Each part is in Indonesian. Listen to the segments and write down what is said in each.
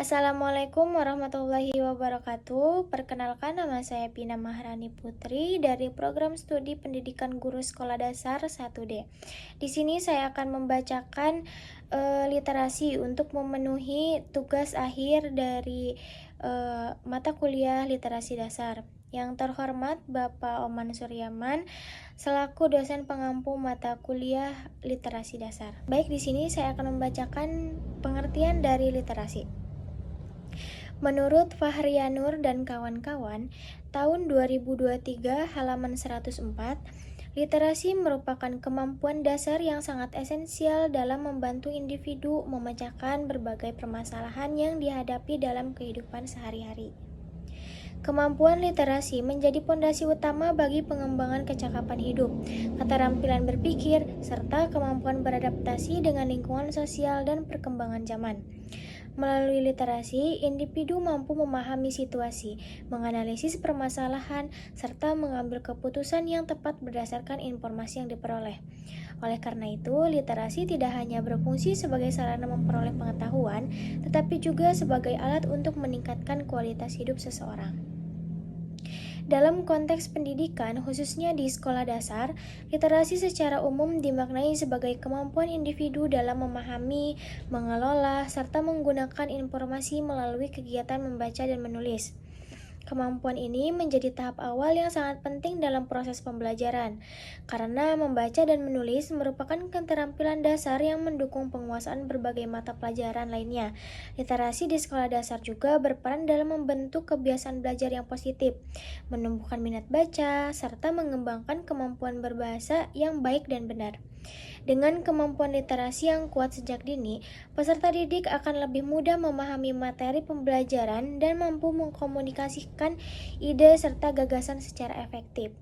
Assalamualaikum warahmatullahi wabarakatuh. Perkenalkan, nama saya Pina Maharani Putri dari Program Studi Pendidikan Guru Sekolah Dasar 1D. Di sini saya akan membacakan literasi untuk memenuhi tugas akhir dari mata kuliah literasi dasar. Yang terhormat Bapak Oman Suryaman selaku dosen pengampu mata kuliah literasi dasar. Baik, di sini saya akan membacakan pengertian dari literasi. Menurut Fahrianur dan kawan-kawan, tahun 2023 halaman 104, literasi merupakan kemampuan dasar yang sangat esensial dalam membantu individu memecahkan berbagai permasalahan yang dihadapi dalam kehidupan sehari-hari. Kemampuan literasi menjadi pondasi utama bagi pengembangan kecakapan hidup, keterampilan berpikir, serta kemampuan beradaptasi dengan lingkungan sosial dan perkembangan zaman. Melalui literasi, individu mampu memahami situasi, menganalisis permasalahan, serta mengambil keputusan yang tepat berdasarkan informasi yang diperoleh. Oleh karena itu, literasi tidak hanya berfungsi sebagai sarana memperoleh pengetahuan, tetapi juga sebagai alat untuk meningkatkan kualitas hidup seseorang. Dalam konteks pendidikan, khususnya di sekolah dasar, literasi secara umum dimaknai sebagai kemampuan individu dalam memahami, mengelola, serta menggunakan informasi melalui kegiatan membaca dan menulis. Kemampuan ini menjadi tahap awal yang sangat penting dalam proses pembelajaran, karena membaca dan menulis merupakan keterampilan dasar yang mendukung penguasaan berbagai mata pelajaran lainnya. Literasi di sekolah dasar juga berperan dalam membentuk kebiasaan belajar yang positif, menumbuhkan minat baca, serta mengembangkan kemampuan berbahasa yang baik dan benar. Dengan kemampuan literasi yang kuat sejak dini, peserta didik akan lebih mudah memahami materi pembelajaran dan mampu mengkomunikasikan ide serta gagasan secara efektif.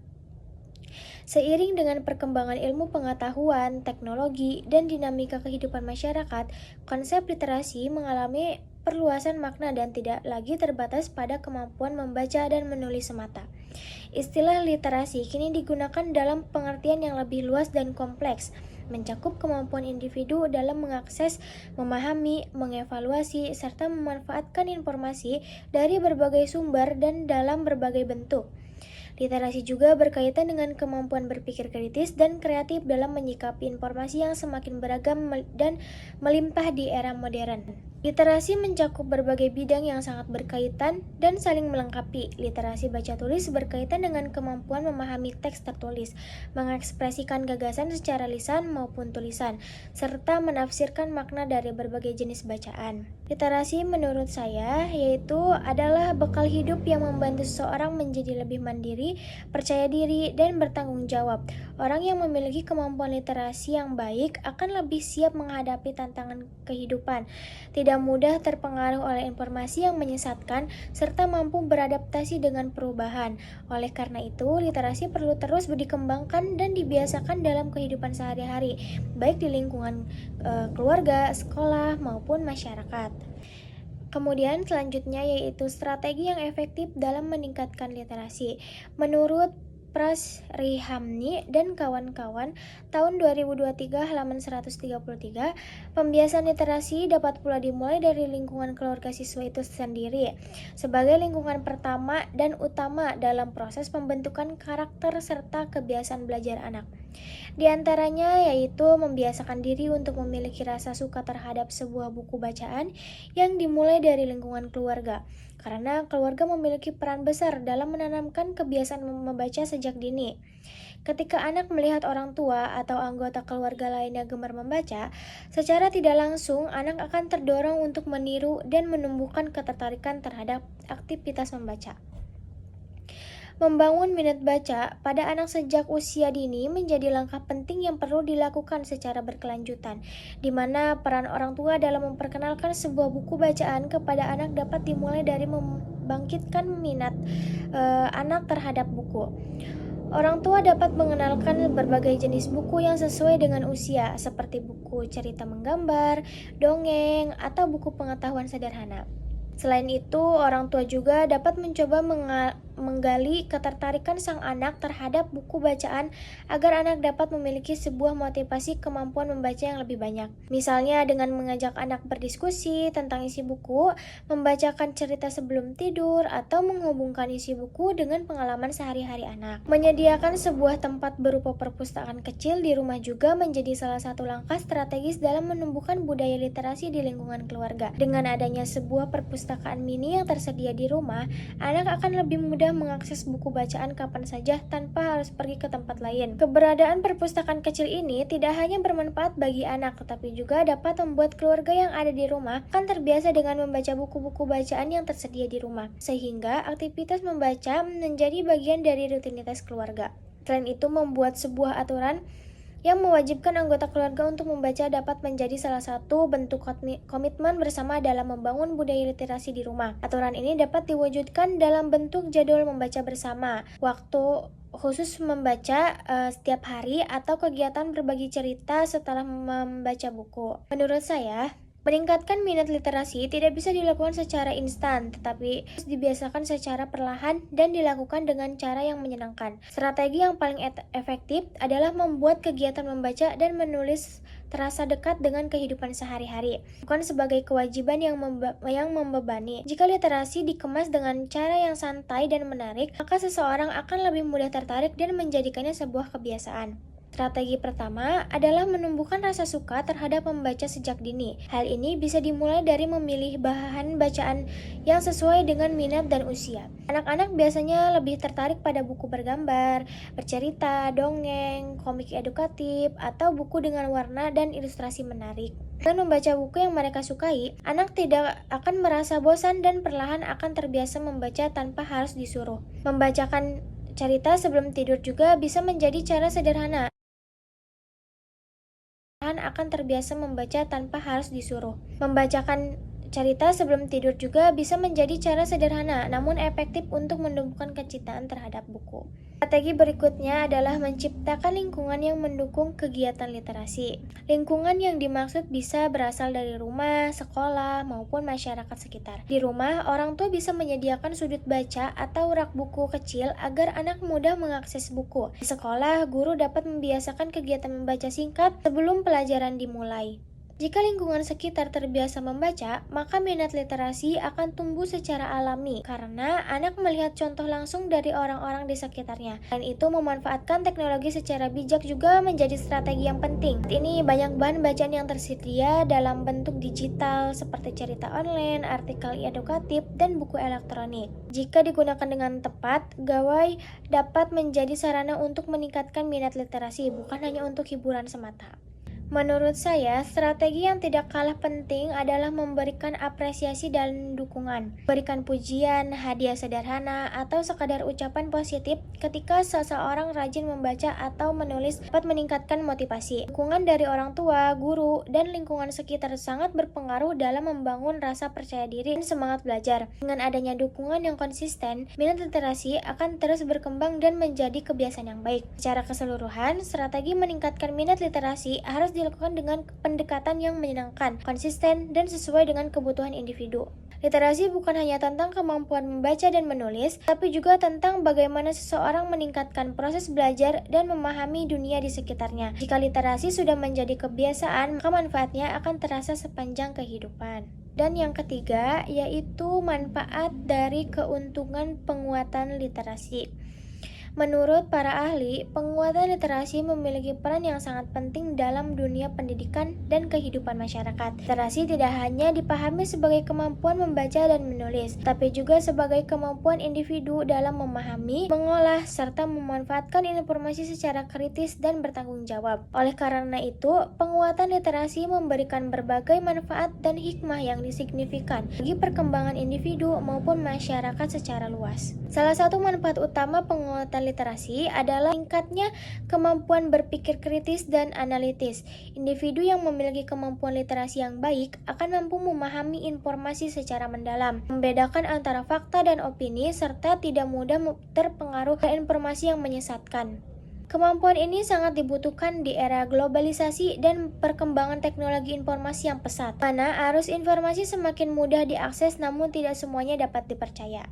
Seiring dengan perkembangan ilmu pengetahuan, teknologi, dan dinamika kehidupan masyarakat, konsep literasi mengalami perluasan makna dan tidak lagi terbatas pada kemampuan membaca dan menulis semata. Istilah literasi kini digunakan dalam pengertian yang lebih luas dan kompleks, mencakup kemampuan individu dalam mengakses, memahami, mengevaluasi, serta memanfaatkan informasi dari berbagai sumber dan dalam berbagai bentuk. Literasi juga berkaitan dengan kemampuan berpikir kritis dan kreatif dalam menyikapi informasi yang semakin beragam dan melimpah di era modern. Literasi mencakup berbagai bidang yang sangat berkaitan dan saling melengkapi. Literasi baca tulis berkaitan dengan kemampuan memahami teks tertulis, mengekspresikan gagasan secara lisan maupun tulisan, serta menafsirkan makna dari berbagai jenis bacaan. Literasi menurut saya adalah bekal hidup yang membantu seseorang menjadi lebih mandiri, percaya diri, dan bertanggung jawab. Orang yang memiliki kemampuan literasi yang baik akan lebih siap menghadapi tantangan kehidupan, tidak mudah terpengaruh oleh informasi yang menyesatkan, serta mampu beradaptasi dengan perubahan. Oleh karena itu, literasi perlu terus dikembangkan dan dibiasakan dalam kehidupan sehari-hari, baik di lingkungan keluarga, sekolah, maupun masyarakat. Kemudian selanjutnya yaitu strategi yang efektif dalam meningkatkan literasi. Menurut Pras Rihamni dan kawan-kawan, tahun 2023 halaman 133, pembiasan literasi dapat pula dimulai dari lingkungan keluarga siswa itu sendiri, sebagai lingkungan pertama dan utama dalam proses pembentukan karakter serta kebiasaan belajar anak. Di antaranya yaitu membiasakan diri untuk memiliki rasa suka terhadap sebuah buku bacaan yang dimulai dari lingkungan keluarga, karena keluarga memiliki peran besar dalam menanamkan kebiasaan membaca sejak dini. Ketika anak melihat orang tua atau anggota keluarga lainnya gemar membaca, secara tidak langsung anak akan terdorong untuk meniru dan menumbuhkan ketertarikan terhadap aktivitas membaca. Membangun minat baca pada anak sejak usia dini menjadi langkah penting yang perlu dilakukan secara berkelanjutan, di mana peran orang tua dalam memperkenalkan sebuah buku bacaan kepada anak dapat dimulai dari membangkitkan minat anak terhadap buku. Orang tua dapat mengenalkan berbagai jenis buku yang sesuai dengan usia, seperti buku cerita menggambar, dongeng, atau buku pengetahuan sederhana. Selain itu, orang tua juga dapat mencoba menggali ketertarikan sang anak terhadap buku bacaan agar anak dapat memiliki sebuah motivasi kemampuan membaca yang lebih banyak. Misalnya dengan mengajak anak berdiskusi tentang isi buku, membacakan cerita sebelum tidur, atau menghubungkan isi buku dengan pengalaman sehari-hari anak. Menyediakan sebuah tempat berupa perpustakaan kecil di rumah juga menjadi salah satu langkah strategis dalam menumbuhkan budaya literasi di lingkungan keluarga. Dengan adanya sebuah perpustakaan mini yang tersedia di rumah, anak akan lebih mudah mengakses buku bacaan kapan saja tanpa harus pergi ke tempat lain. Keberadaan perpustakaan kecil ini tidak hanya bermanfaat bagi anak, tetapi juga dapat membuat keluarga yang ada di rumah akan terbiasa dengan membaca buku-buku bacaan yang tersedia di rumah, sehingga aktivitas membaca menjadi bagian dari rutinitas keluarga. Selain itu, membuat sebuah aturan yang mewajibkan anggota keluarga untuk membaca dapat menjadi salah satu bentuk komitmen bersama dalam membangun budaya literasi di rumah. Aturan ini dapat diwujudkan dalam bentuk jadwal membaca bersama, waktu khusus membaca setiap hari, atau kegiatan berbagi cerita setelah membaca buku. Menurut saya, meningkatkan minat literasi tidak bisa dilakukan secara instan, tetapi harus dibiasakan secara perlahan dan dilakukan dengan cara yang menyenangkan. Strategi yang paling efektif adalah membuat kegiatan membaca dan menulis terasa dekat dengan kehidupan sehari-hari, bukan sebagai kewajiban yang membebani. Jika literasi dikemas dengan cara yang santai dan menarik, maka seseorang akan lebih mudah tertarik dan menjadikannya sebuah kebiasaan. Strategi pertama adalah menumbuhkan rasa suka terhadap membaca sejak dini. Hal ini bisa dimulai dari memilih bahan bacaan yang sesuai dengan minat dan usia. Anak-anak biasanya lebih tertarik pada buku bergambar, bercerita, dongeng, komik edukatif, atau buku dengan warna dan ilustrasi menarik. Dengan membaca buku yang mereka sukai, anak tidak akan merasa bosan dan perlahan akan terbiasa membaca tanpa harus disuruh. Membacakan cerita sebelum tidur juga bisa menjadi cara sederhana akan terbiasa membaca tanpa harus disuruh. Membacakan cerita sebelum tidur juga bisa menjadi cara sederhana namun efektif untuk menumbuhkan kecintaan terhadap buku. Strategi berikutnya adalah menciptakan lingkungan yang mendukung kegiatan literasi. Lingkungan yang dimaksud bisa berasal dari rumah, sekolah, maupun masyarakat sekitar. Di rumah, orang tua bisa menyediakan sudut baca atau rak buku kecil agar anak mudah mengakses buku. Di sekolah, guru dapat membiasakan kegiatan membaca singkat sebelum pelajaran dimulai. Jika lingkungan sekitar terbiasa membaca, maka minat literasi akan tumbuh secara alami karena anak melihat contoh langsung dari orang-orang di sekitarnya. Selain itu, memanfaatkan teknologi secara bijak juga menjadi strategi yang penting. Ini banyak bahan bacaan yang tersedia dalam bentuk digital seperti cerita online, artikel edukatif, dan buku elektronik. Jika digunakan dengan tepat, gawai dapat menjadi sarana untuk meningkatkan minat literasi, bukan hanya untuk hiburan semata. Menurut saya, strategi yang tidak kalah penting adalah memberikan apresiasi dan dukungan. Berikan pujian, hadiah sederhana, atau sekadar ucapan positif ketika seseorang rajin membaca atau menulis dapat meningkatkan motivasi. Dukungan dari orang tua, guru, dan lingkungan sekitar sangat berpengaruh dalam membangun rasa percaya diri dan semangat belajar. Dengan adanya dukungan yang konsisten, minat literasi akan terus berkembang dan menjadi kebiasaan yang baik. Secara keseluruhan, strategi meningkatkan minat literasi harus dilakukan dengan pendekatan yang menyenangkan, konsisten, dan sesuai dengan kebutuhan individu. Literasi bukan hanya tentang kemampuan membaca dan menulis, tapi juga tentang bagaimana seseorang meningkatkan proses belajar dan memahami dunia di sekitarnya. Jika literasi sudah menjadi kebiasaan, maka manfaatnya akan terasa sepanjang kehidupan. Dan yang ketiga, yaitu manfaat dari keuntungan penguatan literasi. Menurut para ahli, penguatan literasi memiliki peran yang sangat penting dalam dunia pendidikan dan kehidupan masyarakat. Literasi tidak hanya dipahami sebagai kemampuan membaca dan menulis, tapi juga sebagai kemampuan individu dalam memahami, mengolah, serta memanfaatkan informasi secara kritis dan bertanggung jawab. Oleh karena itu, penguatan literasi memberikan berbagai manfaat dan hikmah yang signifikan bagi perkembangan individu maupun masyarakat secara luas. Salah satu manfaat utama penguatan literasi adalah meningkatnya kemampuan berpikir kritis dan analitis. Individu yang memiliki kemampuan literasi yang baik akan mampu memahami informasi secara mendalam, membedakan antara fakta dan opini, serta tidak mudah terpengaruh oleh informasi yang menyesatkan. Kemampuan ini sangat dibutuhkan di era globalisasi dan perkembangan teknologi informasi yang pesat, mana arus informasi semakin mudah diakses namun tidak semuanya dapat dipercaya.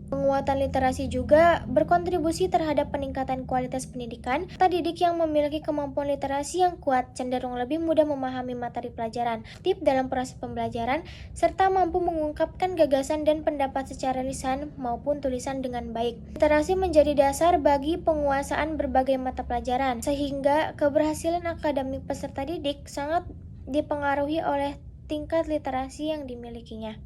Penguatan literasi juga berkontribusi terhadap peningkatan kualitas pendidikan. Peserta didik yang memiliki kemampuan literasi yang kuat cenderung lebih mudah memahami materi pelajaran, aktif dalam proses pembelajaran, serta mampu mengungkapkan gagasan dan pendapat secara lisan maupun tulisan dengan baik. Literasi menjadi dasar bagi penguasaan berbagai mata pelajaran, sehingga keberhasilan akademik peserta didik sangat dipengaruhi oleh tingkat literasi yang dimilikinya.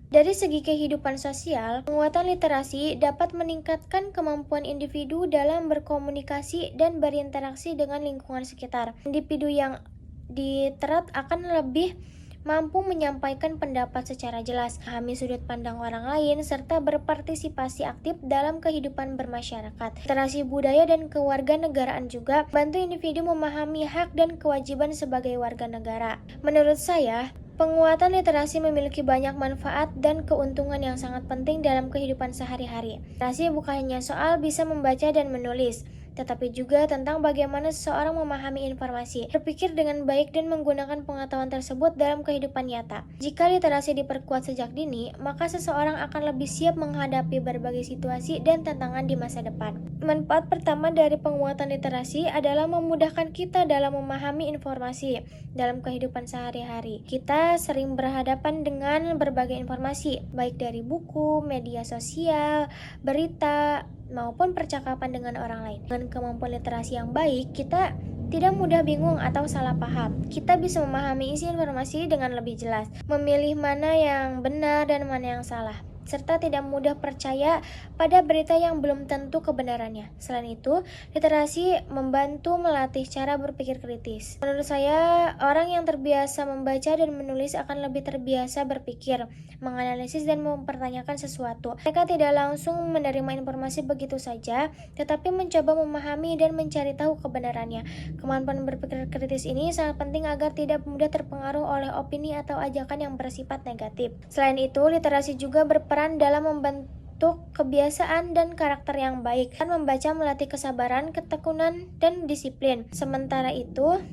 Dari segi kehidupan sosial, penguatan literasi dapat meningkatkan kemampuan individu dalam berkomunikasi dan berinteraksi dengan lingkungan sekitar. Individu yang literat akan lebih mampu menyampaikan pendapat secara jelas, memahami sudut pandang orang lain, serta berpartisipasi aktif dalam kehidupan bermasyarakat. Literasi budaya dan kewarganegaraan juga membantu individu memahami hak dan kewajiban sebagai warga negara. Menurut saya, penguatan literasi memiliki banyak manfaat dan keuntungan yang sangat penting dalam kehidupan sehari-hari. Literasi bukan hanya soal bisa membaca dan menulis, tetapi juga tentang bagaimana seseorang memahami informasi, berpikir dengan baik dan menggunakan pengetahuan tersebut dalam kehidupan nyata. Jika literasi diperkuat sejak dini, maka seseorang akan lebih siap menghadapi berbagai situasi dan tantangan di masa depan. Manfaat pertama dari penguatan literasi adalah memudahkan kita dalam memahami informasi dalam kehidupan sehari-hari. Kita sering berhadapan dengan berbagai informasi, baik dari buku, media sosial, berita, maupun percakapan dengan orang lain. Dengan kemampuan literasi yang baik, kita tidak mudah bingung atau salah paham. Kita bisa memahami isi informasi dengan lebih jelas, memilih mana yang benar dan mana yang salah, serta tidak mudah percaya pada berita yang belum tentu kebenarannya. Selain itu, literasi membantu melatih cara berpikir kritis. Menurut saya, orang yang terbiasa membaca dan menulis akan lebih terbiasa berpikir, menganalisis dan mempertanyakan sesuatu. Mereka tidak langsung menerima informasi begitu saja, tetapi mencoba memahami dan mencari tahu kebenarannya. Kemampuan berpikir kritis ini sangat penting agar tidak mudah terpengaruh oleh opini atau ajakan yang bersifat negatif. Selain itu, literasi juga berperan dalam membentuk kebiasaan dan karakter yang baik. Dan membaca melatih kesabaran, ketekunan, dan disiplin. Sementara itu,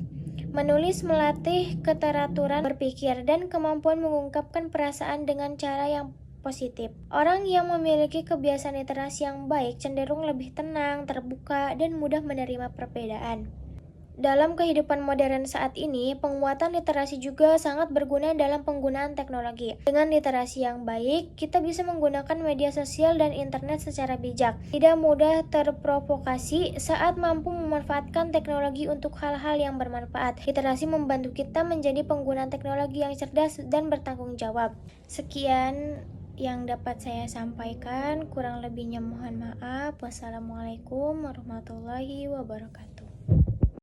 menulis melatih keteraturan berpikir dan kemampuan mengungkapkan perasaan dengan cara yang positif. Orang yang memiliki kebiasaan literasi yang baik cenderung lebih tenang, terbuka, dan mudah menerima perbedaan. Dalam kehidupan modern saat ini, penguatan literasi juga sangat berguna dalam penggunaan teknologi. Dengan literasi yang baik, kita bisa menggunakan media sosial dan internet secara bijak, tidak mudah terprovokasi saat mampu memanfaatkan teknologi untuk hal-hal yang bermanfaat. Literasi membantu kita menjadi pengguna teknologi yang cerdas dan bertanggung jawab. Sekian yang dapat saya sampaikan, kurang lebihnya mohon maaf. Wassalamualaikum warahmatullahi wabarakatuh.